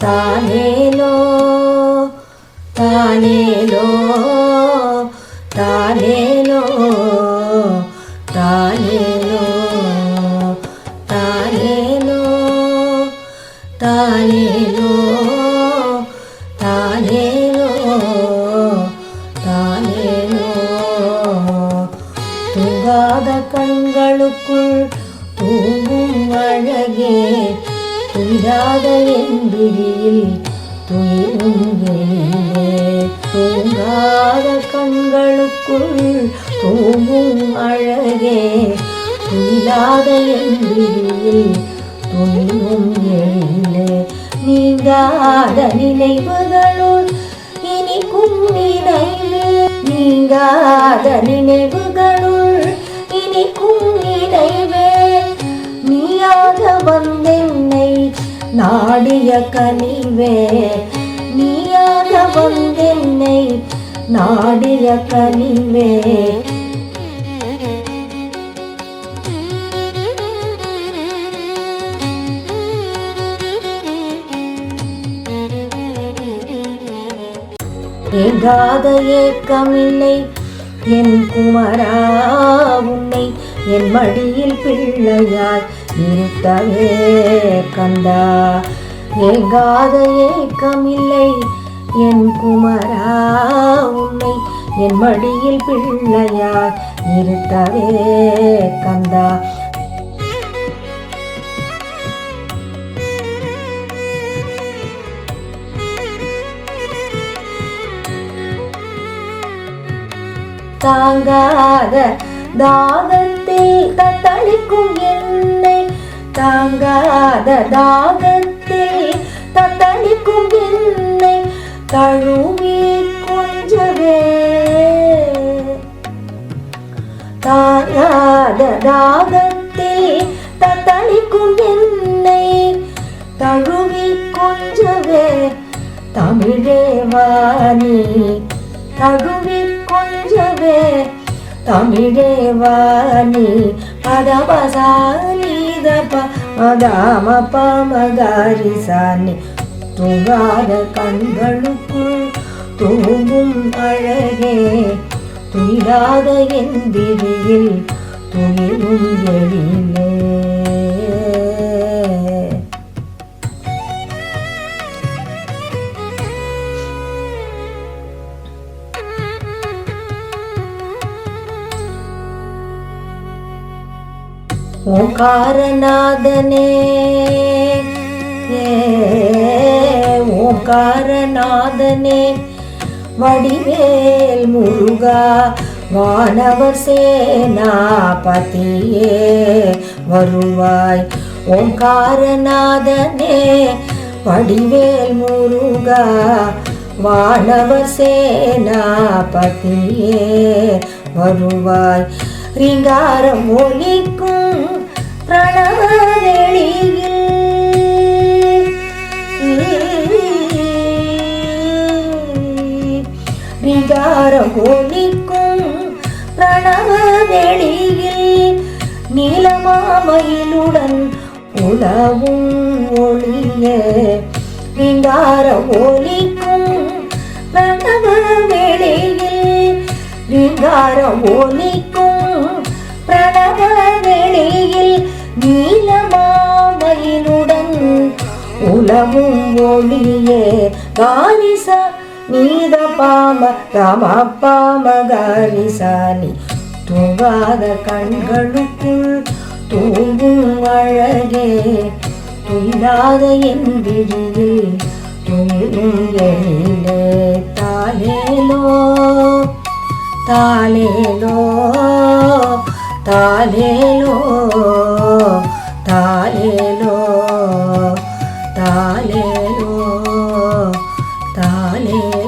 தாலேலோ தாலேலோ தாலேலோ தாலேலோ தாலேலோ தாலேலோ தாலேலோ தாலேலோ. தூங்காத கண்களுக்குள் தூங்கும் அழகே, துயிலாத என் விழியில் துயிலும் எழிலே. தூங்காத கண்களுக்குள் தூங்கும் அழகே, துயிலாத என் விழியில் துயிலும் எழிலே. நீங்காத நினைவுகளுள் இனிக்கும் நினைவே, நீங்காத நினைவுகளுள் இனிக்கும் நினைவே. நீயாக வந்தென்னை நாடிய கனிவே, நீயாக வந்தென்னை நாடிய கனிவே. ஏங்காத ஏக்கமில்லை என் குமரா, உன்னை என் மடியில் பிள்ளையாய் இருத்தவே கந்தா. ஏங்காத ஏக்கமில்லை என் குமரா, உன்னை என் மடியில் பிள்ளையாய் இருத்தவே கந்தா. தாங்காத தாகத்தில் தத்தளிக்கும் என்னை, தாங்காத தாகத்தில் தத்தளிக்கும் என்னை தழுவி கொஞ்சவே. தாங்காத தாகத்தில் தத்தளிக்கும் என்னை தழுவி கொஞ்சவே. தமிழே வாணி தழுவி கொஞ்சவே, தமிழே வாணி பதபசானி தப மதாம பமகாரி சாணி. தூங்காத கண்களுக்குள் தூங்கும் அழகே, துயிலாத என் விழியில் துயிலும் எழிலே. ஓங்காரநாதனே ஓங்காரநாதனே, வடிவேல் முருகா வானவர் சேனாபதியே வருவாய். ஓங்காரநாதனே வடிவேல் முருகா வானவர் சேனாபதியே வருவாய். ரீங்காரம் ஒலிக்கும் பிரணவ வெளியில், ரீங்காரம் ஒலிக்கும் பிரணவ வெளியில். நீலமாமயிலுடன் உலவும் ஒளியே, ரீங்காரம் ஒலிக்கும் பிரணவ வெளியில். ரீங்காரம் ஒலிக்கும் பிரணவ வெளியில். நீலமாமயிலுடன் உலவும் ஒளியே. காலிச நீத பாம ராம பாம காலிசானி. தூங்காத கண்களுக்குள் தூங்கும் அழகே, துயிலாத என் விழியில் துயிலும் எழிலே. தாலேலோ தாலேலோ தாலேலோ தாலேலோ தாலேலோ தாலேலோ.